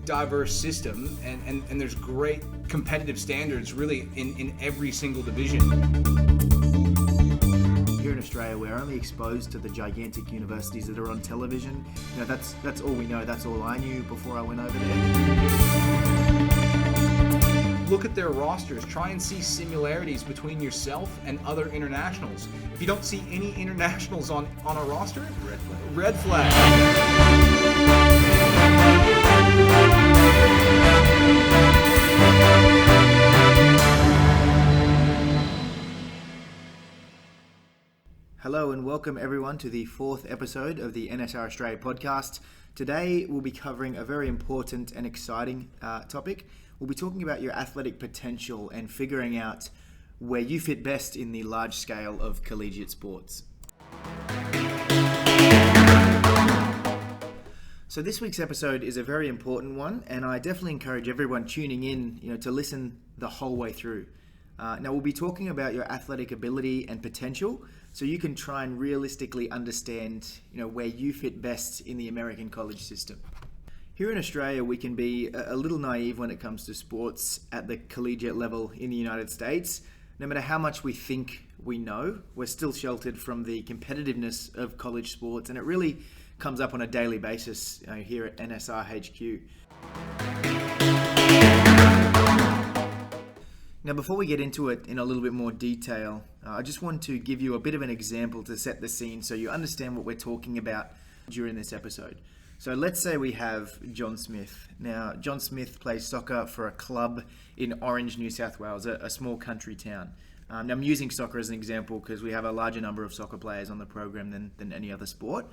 diverse system, and there's great competitive standards really in every single division. Here in Australia, we're only exposed to the gigantic universities that are on television. You know, that's all we know. That's all I knew before I went over there. Look at their rosters. Try and see similarities between yourself and other internationals. If you don't see any internationals on a roster, red flag. Red flag. Hello and welcome everyone to the fourth episode of the NSR Australia podcast. Today we'll be covering a very important and exciting topic. We'll be talking about your athletic potential and figuring out where you fit best in the large scale of collegiate sports. So this week's episode is a very important one, and I definitely encourage everyone tuning in, to listen the whole way through. Now we'll be talking about your athletic ability and potential, so you can try and realistically understand, where you fit best in the American college system. Here in Australia, we can be a little naive when it comes to sports at the collegiate level in the United States. No matter how much we think we know, we're still sheltered from the competitiveness of college sports, and it really comes up on a daily basis here at NSR HQ. Now, before we get into it in a little bit more detail, I just want to give you a bit of an example to set the scene so you understand what we're talking about during this episode. So let's say we have John Smith. Now, John Smith plays soccer for a club in Orange, New South Wales, a small country town. Now, I'm using soccer as an example because we have a larger number of soccer players on the program than any other sport.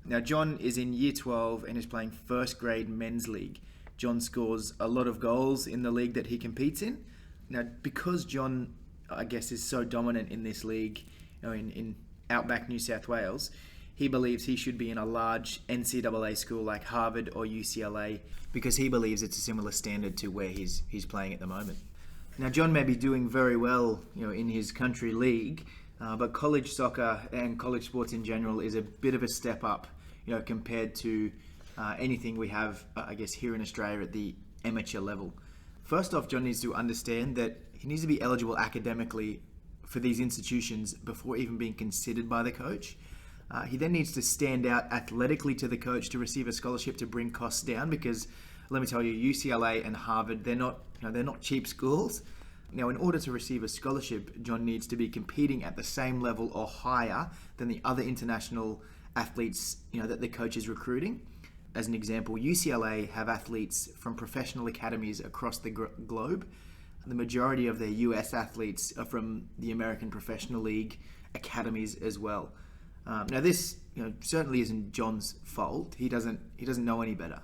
Now, John is in Year 12 and is playing first grade men's league. John scores a lot of goals in the league that he competes in. Now, because John, I guess, is so dominant in this league, in outback New South Wales, he believes he should be in a large NCAA school like Harvard or UCLA because he believes it's a similar standard to where he's playing at the moment. Now, John may be doing very well, in his country league, but college soccer and college sports in general is a bit of a step up, compared to anything we have, here in Australia at the amateur level. First off, John needs to understand that he needs to be eligible academically for these institutions before even being considered by the coach. He then needs to stand out athletically to the coach to receive a scholarship to bring costs down, because let me tell you, UCLA and Harvard, they're not cheap schools. Now, in order to receive a scholarship, John needs to be competing at the same level or higher than the other international athletes, that the coach is recruiting. As an example, UCLA have athletes from professional academies across the globe. The majority of their US athletes are from the American Professional League academies as well. Now, this certainly isn't John's fault. He doesn't know any better.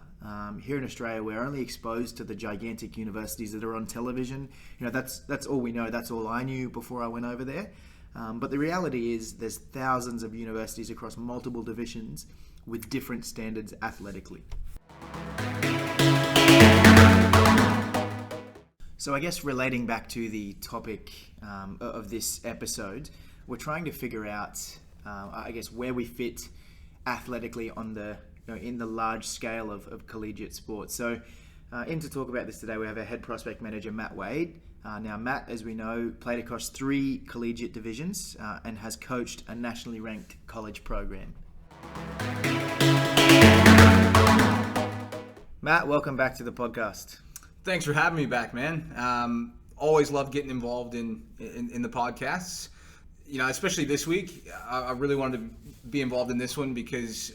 Here in Australia, we're only exposed to the gigantic universities that are on television. That's all we know. That's all I knew before I went over there. But the reality is there's thousands of universities across multiple divisions with different standards athletically. So I guess relating back to the topic of this episode, we're trying to figure out where we fit athletically on the in the large scale of collegiate sports. So in to talk about this today, we have our head prospect manager, Matt Wade. Now, Matt, as we know, played across 3 collegiate divisions and has coached a nationally ranked college program. Matt, welcome back to the podcast. Thanks for having me back, man. Always love getting involved in the podcasts. Especially this week, I really wanted to be involved in this one because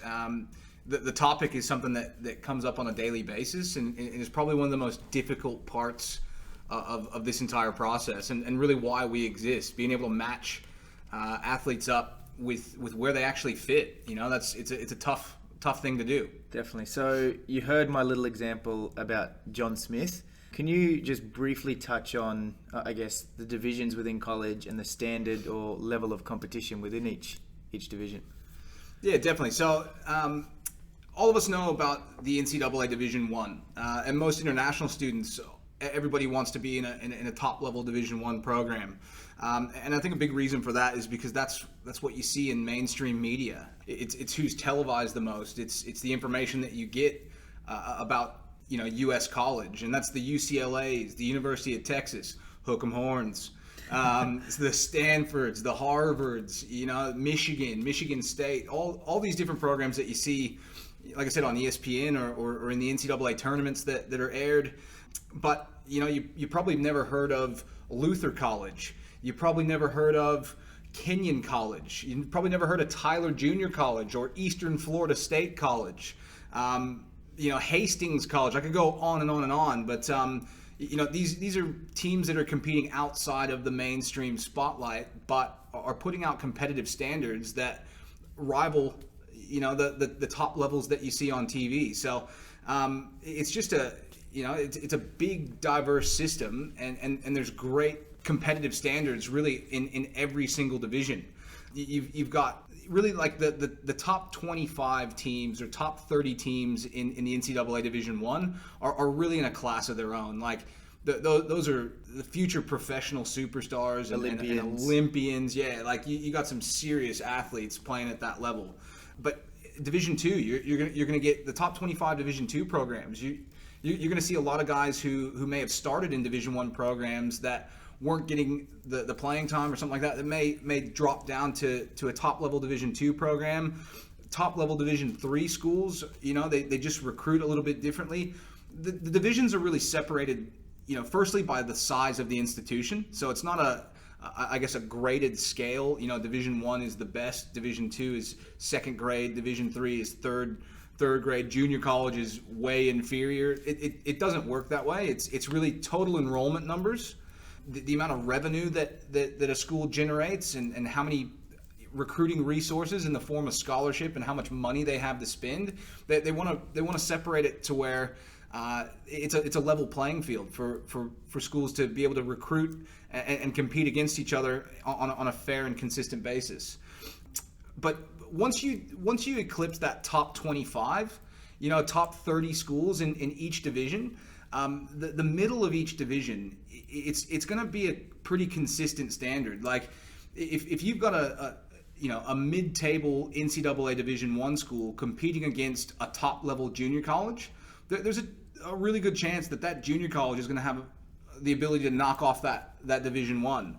the topic is something that comes up on a daily basis and is probably one of the most difficult parts of this entire process and really why we exist. Being able to match athletes up with where they actually fit. It's a tough thing to do. Definitely. So you heard my little example about John Smith. Can you just briefly touch on, the divisions within college and the standard or level of competition within each division? Yeah, definitely. So all of us know about the NCAA Division I, and most international students, everybody wants to be in a top level Division I program. And I think a big reason for that is because that's what you see in mainstream media. It's who's televised the most. It's the information that you get about U.S. college, and that's the UCLA's, the University of Texas, hook 'em horns, the Stanfords, the Harvards, Michigan State, all these different programs that you see, like I said, on ESPN or in the NCAA tournaments that are aired. But you probably never heard of Luther College. You probably never heard of Kenyon College. You probably never heard of Tyler Junior College or Eastern Florida State College. Hastings College. I could go on and on and on, but these are teams that are competing outside of the mainstream spotlight, but are putting out competitive standards that rival the top levels that you see on TV. So it's just it's a big, diverse system, and there's great competitive standards really in every single division. You've got really like the top 25 teams or top 30 teams in the NCAA Division I are really in a class of their own. Like those are the future professional superstars and Olympians. Yeah, like you got some serious athletes playing at that level. But Division II, you're gonna get the top 25 Division II programs. You're going to see a lot of guys who may have started in Division I programs that weren't getting the playing time or something like that may drop down to a top level Division II program. Top level Division III schools, they just recruit a little bit differently. The divisions are really separated, firstly by the size of the institution. So it's not a graded scale. Division I is the best, Division II is second grade, Division III is third grade, junior college is way inferior. It doesn't work that way. It's really total enrollment numbers, the amount of revenue that a school generates, and how many recruiting resources in the form of scholarship and how much money they have to spend. They want to separate it to where it's a level playing field for schools to be able to recruit and compete against each other on a fair and consistent basis. But once you eclipse that top 25, top 30 schools in each division, the middle of each division, it's going to be a pretty consistent standard. Like if you've got a mid-table NCAA Division I school competing against a top-level junior college, there's a really good chance that junior college is going to have the ability to knock off that Division I.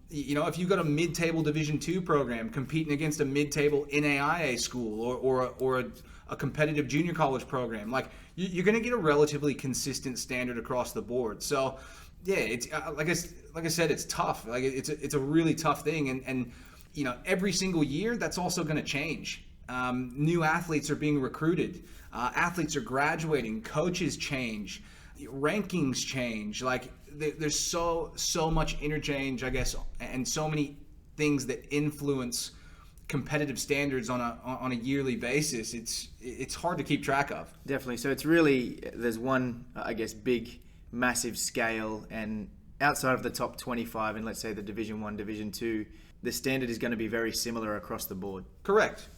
If you've got a mid-table Division II program competing against a mid-table NAIA school or a competitive junior college program, like you're going to get a relatively consistent standard across the board. So, yeah, it's like I said, it's tough. Like it's a really tough thing, and every single year that's also going to change. New athletes are being recruited. Athletes are graduating. Coaches change. Rankings change. Like there's so much interchange, I guess, and so many things that influence competitive standards on a yearly basis. It's hard to keep track of. Definitely. So it's really, there's one, I guess, big, massive scale, and outside of the top 25 and let's say the Division I, Division II, the standard is going to be very similar across the board. Correct.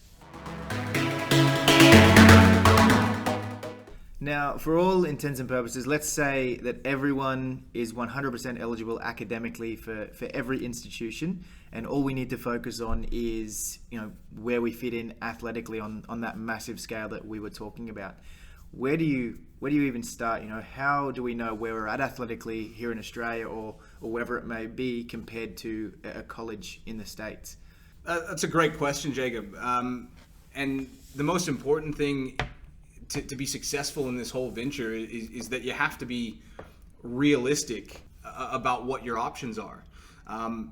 Now, for all intents and purposes, let's say that everyone is 100% eligible academically for every institution, and all we need to focus on is, where we fit in athletically on that massive scale that we were talking about. Where do you even start? How do we know where we're at athletically here in Australia or wherever it may be compared to a college in the States? That's a great question, Jacob. And the most important thing to be successful in this whole venture is that you have to be realistic about what your options are.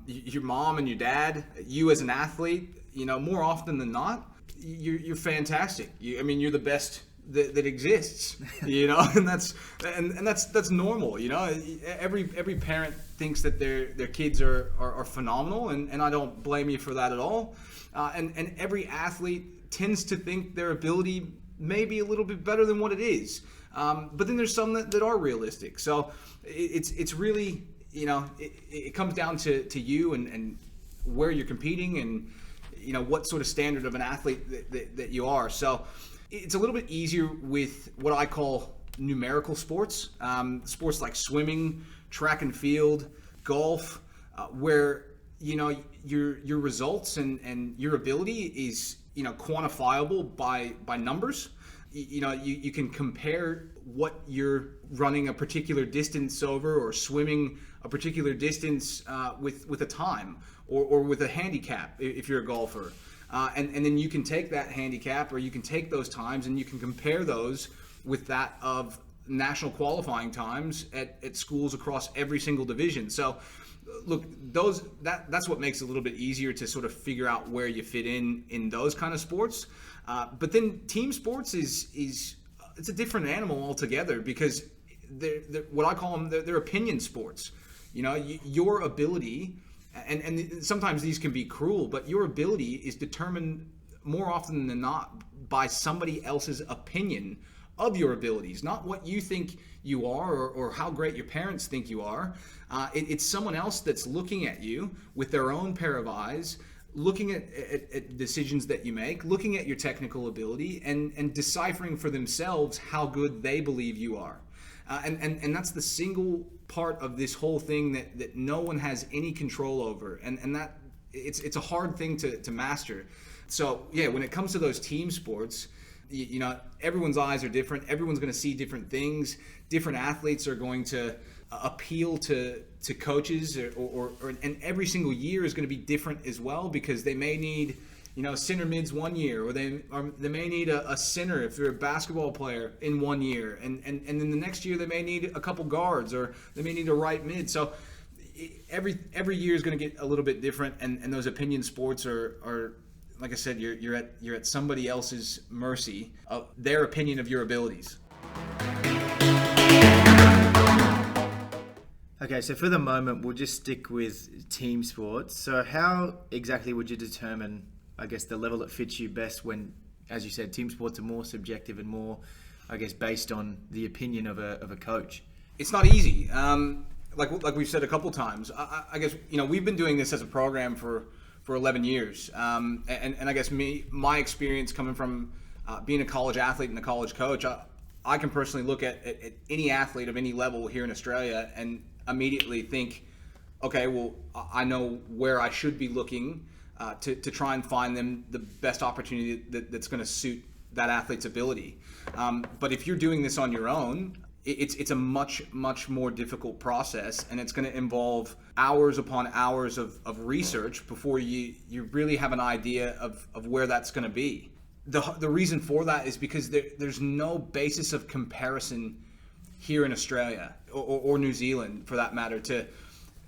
Your mom and your dad, you as an athlete, more often than not, you're fantastic. You're the best that exists, and that's normal. Every parent thinks that their kids are phenomenal, and I don't blame you for that at all. And every athlete tends to think their ability may be a little bit better than what it is. But then there's some that are realistic. So it's really, it comes down to you and where you're competing and, what sort of standard of an athlete that you are. So it's a little bit easier with what I call numerical sports, sports like swimming, track and field, golf, where, your results and your ability is quantifiable by numbers. You can compare what you're running a particular distance over, or swimming a particular distance with a time, or with a handicap if you're a golfer. And then you can take that handicap, or you can take those times, and you can compare those with that of national qualifying times at schools across every single division. So look, that's what makes it a little bit easier to sort of figure out where you fit in those kind of sports. But then team sports is it's a different animal altogether, because they're what I call them, they're opinion sports. Your ability, and sometimes these can be cruel, but your ability is determined more often than not by somebody else's opinion of your abilities, not what you think you are, or how great your parents think you are. It's someone else that's looking at you with their own pair of eyes, looking at decisions that you make, looking at your technical ability, and deciphering for themselves how good they believe you are. And that's the single part of this whole thing that no one has any control over, and that it's a hard thing to master. So yeah, when it comes to those team sports, everyone's eyes are different. Everyone's going to see different things. Different athletes are going to appeal to coaches, and every single year is going to be different as well, because they may need center mids one year, or they may need a center if they're a basketball player in one year, and then the next year they may need a couple guards, or they may need a right mid. So every year is going to get a little bit different, and those opinion sports are like I said, you're at somebody else's mercy of their opinion of your abilities. Okay, so for the moment, we'll just stick with team sports. So how exactly would you determine, I guess, the level that fits you best when, as you said, team sports are more subjective and more, I guess, based on the opinion of a coach? It's not easy. Like we've said a couple times, I guess, we've been doing this as a program for 11 years. And I guess my experience coming from being a college athlete and a college coach, I can personally look at any athlete of any level here in Australia and immediately think, okay, well, I know where I should be looking to try and find them the best opportunity that's going to suit that athlete's ability. But if you're doing this on your own, it's a much more difficult process, and it's going to involve hours upon hours of research before you really have an idea of where that's going to be. The reason for that is because there's no basis of comparison here in Australia or New Zealand, for that matter,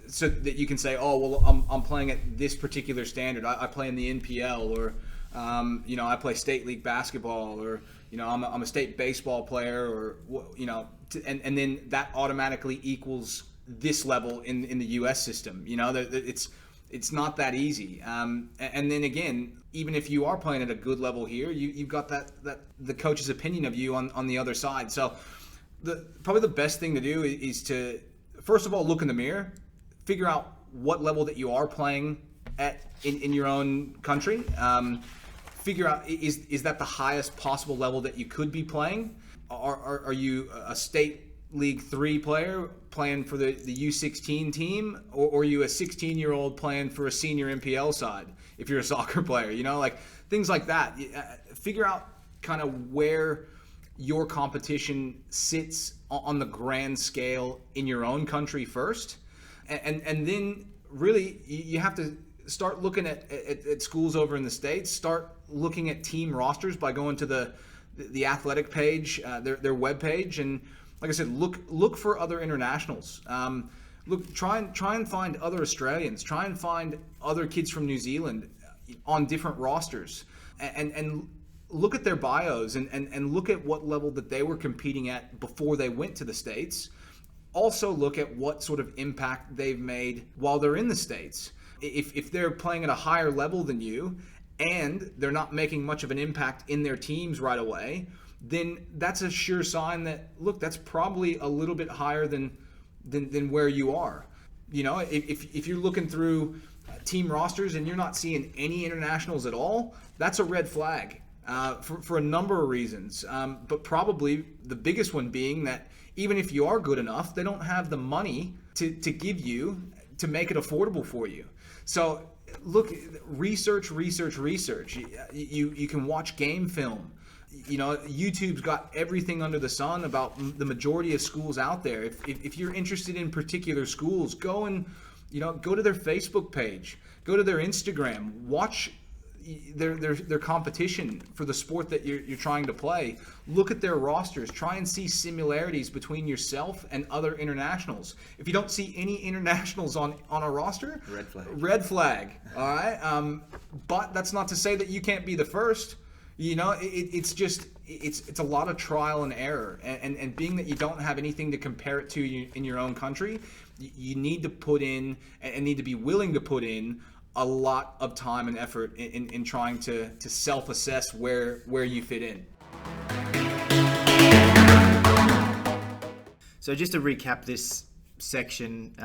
so that you can say, oh, well, I'm playing at this particular standard. I play in the NPL, or I play state league basketball, or I'm a state baseball player, or and then that automatically equals this level in the U.S. system. It's not that easy. And then again, even if you are playing at a good level here, you've got that the coach's opinion of you on the other side. So probably the best thing to do is to, first of all, look in the mirror, figure out what level that you are playing at in your own country. Figure out, is that the highest possible level that you could be playing? Are you a state League 3 player playing for the U16 team, or are you a 16-year-old playing for a senior NPL side if you're a soccer player? Like things like that. Figure out kind of where your competition sits on the grand scale in your own country first, and then really you have to start looking at schools over in the States. Start looking at team rosters by going to the athletic page, their web page, and like I said, look for other internationals. Try and find other Australians. Try and find other kids from New Zealand on different rosters, and look at their bios and look at what level that they were competing at before they went to the States. Also look at what sort of impact they've made while they're in the States. If they're playing at a higher level than you and they're not making much of an impact in their teams right away, then that's a sure sign that, look, that's probably a little bit higher than where you are. If you're looking through team rosters and you're not seeing any internationals at all, that's a red flag for a number of reasons. But probably the biggest one being that even if you are good enough, they don't have the money to give you to make it affordable for you. So Look, research. You can watch game film. YouTube's got everything under the sun about the majority of schools out there. If you're interested in particular schools, go to their Facebook page, go to their Instagram, watch their competition for the sport that you're trying to play. Look at their rosters, try and see similarities between yourself and other internationals. If you don't see any internationals on a roster, red flag. All right, but that's not to say that you can't be the first. It's a lot of trial and error, and being that you don't have anything to compare it to in your own country, you need to put in and need to be willing to put in a lot of time and effort in trying to self-assess where you fit in. So just to recap this section,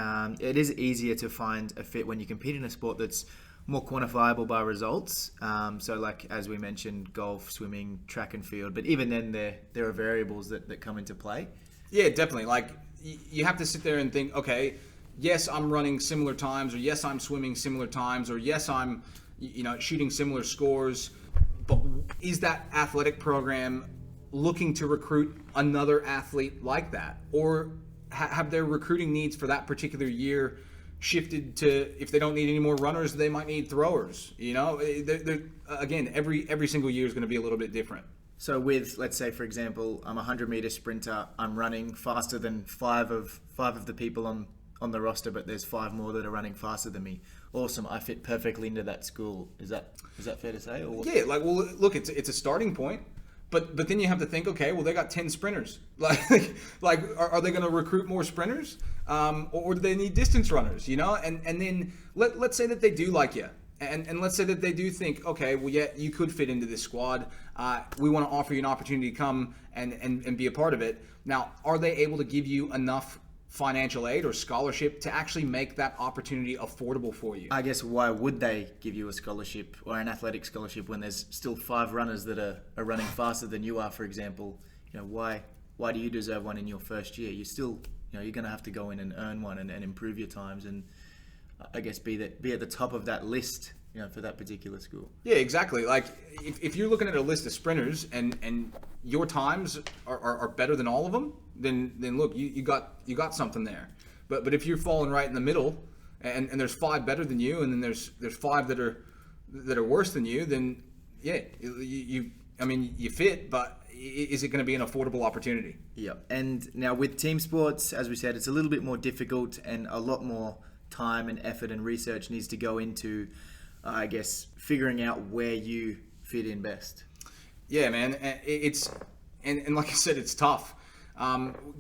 it is easier to find a fit when you compete in a sport that's more quantifiable by results. So like, as we mentioned, golf, swimming, track and field, but even then there are variables that come into play. Yeah, definitely. Like, you have to sit there and think, okay, yes, I'm running similar times, or yes, I'm swimming similar times, or yes, I'm shooting similar scores, but is that athletic program looking to recruit another athlete like that? Or have their recruiting needs for that particular year shifted to, if they don't need any more runners, they might need throwers? Again, every single year is going to be a little bit different. So with, let's say, for example, I'm a 100-meter sprinter, I'm running faster than five of the people on the roster, but there's 5 more that are running faster than me. Awesome, I fit perfectly into that school. Is that fair to say? Or? Yeah, look, it's a starting point, but then you have to think, okay, well, they got 10 sprinters. Like are they going to recruit more sprinters, or do they need distance runners? And then let's say that they do like you. And let's say that they do think, okay, well, yeah, you could fit into this squad. We want to offer you an opportunity to come and be a part of it. Now, are they able to give you enough financial aid or scholarship to actually make that opportunity affordable for you? I guess, why would they give you a scholarship or an athletic scholarship when there's still 5 runners that are running faster than you are, for example? Why do you deserve one in your first year? You still, you're going to have to go in and earn one and improve your times, and I guess be at the top of that list, for that particular school. Yeah, exactly. Like, if you're looking at a list of sprinters and your times are better than all of them, then look, you got something there. But if you're falling right in the middle, and there's 5 better than you, and then there's 5 that are worse than you, then yeah, you fit, but is it going to be an affordable opportunity? Yeah. And now with team sports, as we said, it's a little bit more difficult, and a lot more time and effort and research needs to go into, I guess, figuring out where you fit in best. Yeah, man. It's like I said, it's tough,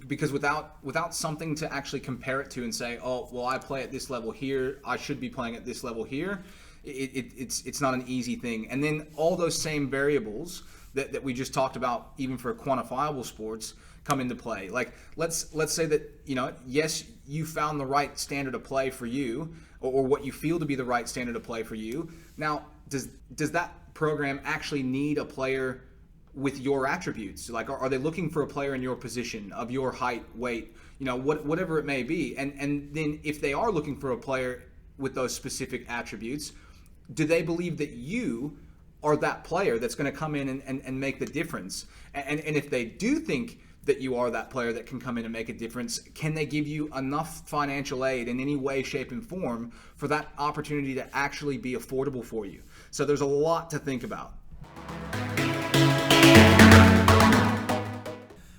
because without something to actually compare it to and say, oh, well, I play at this level here, I should be playing at this level here. It's not an easy thing. And then all those same variables that we just talked about, even for quantifiable sports, come into play. Like, let's say that, yes, you found the right standard of play for you, or what you feel to be the right standard of play for you. Now, does that program actually need a player with your attributes? Like, are they looking for a player in your position, of your height, weight, whatever it may be? And then if they are looking for a player with those specific attributes, do they believe that you are that player that's going to come in and make the difference? And if they do think that you are that player that can come in and make a difference, can they give you enough financial aid in any way, shape, and form for that opportunity to actually be affordable for you? So there's a lot to think about.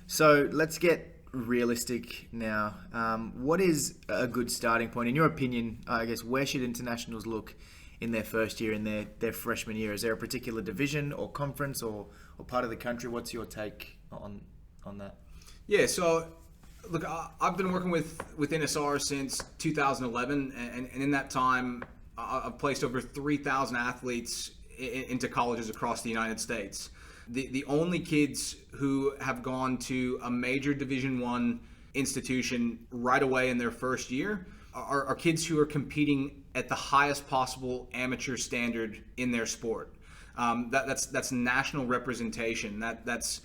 So let's get realistic now. What is a good starting point? In your opinion, I guess, where should internationals look in their first year, in their freshman year? Is there a particular division or conference or part of the country? What's your take on that? Yeah, so look, I've been working with NSR since 2011, and in that time, I've placed over 3,000 athletes into colleges across the United States. The only kids who have gone to a major Division I institution right away in their first year are kids who are competing at the highest possible amateur standard in their sport. That's national representation. That's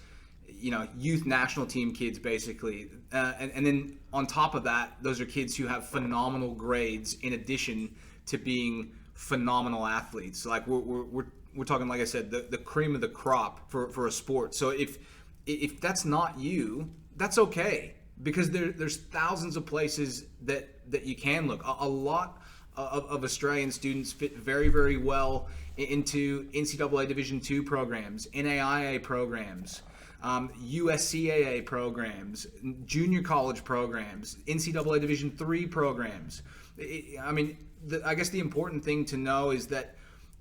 youth national team kids, basically. And then on top of that, those are kids who have phenomenal grades in addition to being phenomenal athletes. Like we're talking, like I said, the cream of the crop for a sport. So if that's not you, that's okay, because there's thousands of places that you can look. A lot of Australian students fit very, very well into NCAA Division II programs, NAIA programs, USCAA programs, junior college programs, NCAA Division III programs. I guess the important thing to know is that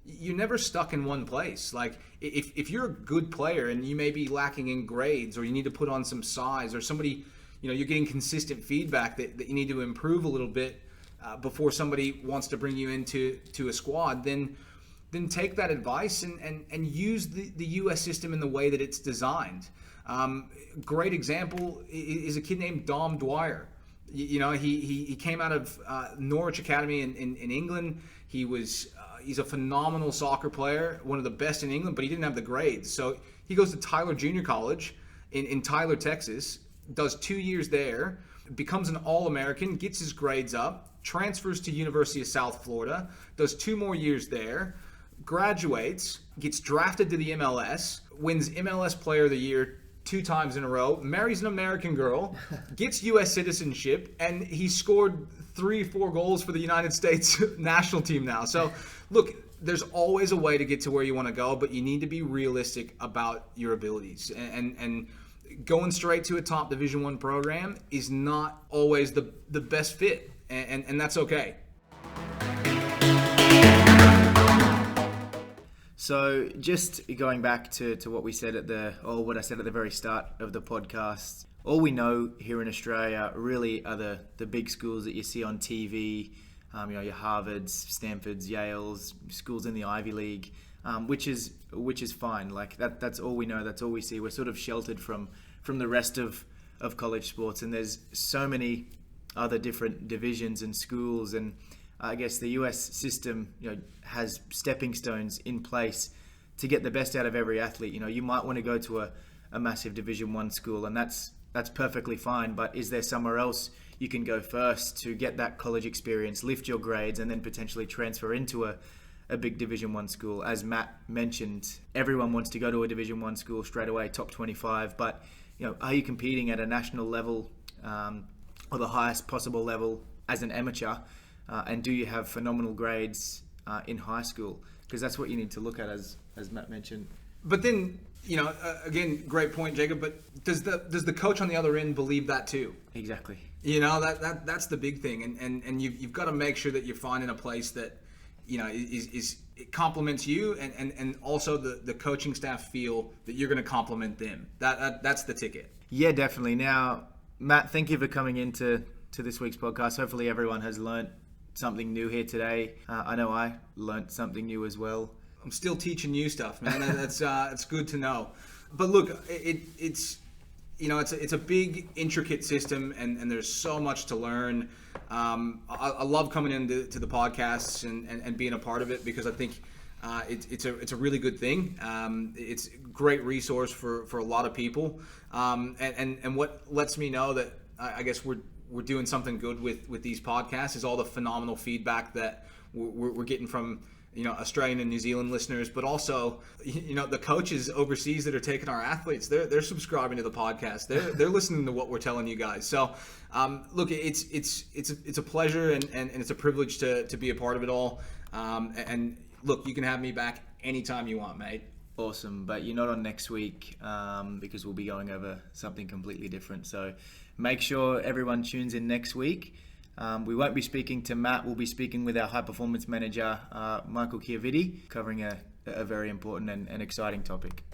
you're never stuck in one place. Like if you're a good player and you may be lacking in grades, or you need to put on some size, or somebody, you're getting consistent feedback that you need to improve a little bit before somebody wants to bring you into a squad, then take that advice and use the US system in the way that it's designed. Great example is a kid named Dom Dwyer. He came out of Norwich Academy in England. He's a phenomenal soccer player, one of the best in England, but he didn't have the grades. So he goes to Tyler Junior College in Tyler, Texas, does 2 years there, becomes an All-American, gets his grades up, transfers to University of South Florida, does 2 more years there, graduates, gets drafted to the MLS, wins MLS Player of the Year 2 times in a row, marries an American girl, gets U.S. citizenship, and he scored 3-4 goals for the United States national team now. So, look, there's always a way to get to where you want to go, but you need to be realistic about your abilities. And going straight to a top Division I program is not always the best fit, and that's okay. So just going back to what we said what I said at the very start of the podcast, all we know here in Australia really are the big schools that you see on TV, your Harvards, Stanfords, Yales, schools in the Ivy League, which is fine. Like that's all we know, that's all we see. We're sort of sheltered from the rest of college sports, and there's so many other different divisions and schools, and I guess the US system, has stepping stones in place to get the best out of every athlete. You might want to go to a massive Division I school, and that's perfectly fine. But is there somewhere else you can go first to get that college experience, lift your grades, and then potentially transfer into a big Division I school? As Matt mentioned, everyone wants to go to a Division I school straight away, top 25. But are you competing at a national level or the highest possible level as an amateur? And do you have phenomenal grades in high school? Because that's what you need to look at, as Matt mentioned. But then, again, great point, Jacob. But does the coach on the other end believe that too? Exactly. That's the big thing, and you've got to make sure that you're finding a place that it complements you, and also the coaching staff feel that you're going to complement them. That's the ticket. Yeah, definitely. Now, Matt, thank you for coming into this week's podcast. Hopefully, everyone has learnt something new here today. I know I learnt something new as well. I'm still teaching you stuff, man. That's it's good to know. But look, it's a big, intricate system, and there's so much to learn. I love coming into the podcasts and being a part of it, because I think it's a really good thing. It's a great resource for a lot of people, and what lets me know that I guess we're doing something good with these podcasts is all the phenomenal feedback that we're getting from Australian and New Zealand listeners, but also the coaches overseas that are taking our athletes. They're subscribing to the podcast. They're listening to what we're telling you guys. So look, it's a pleasure and it's a privilege to be a part of it all. And look, you can have me back anytime you want, mate. Awesome, but you're not on next week because we'll be going over something completely different. So make sure everyone tunes in next week. We won't be speaking to Matt. We'll be speaking with our high performance manager, Michael Chiaviti, covering a very important and exciting topic.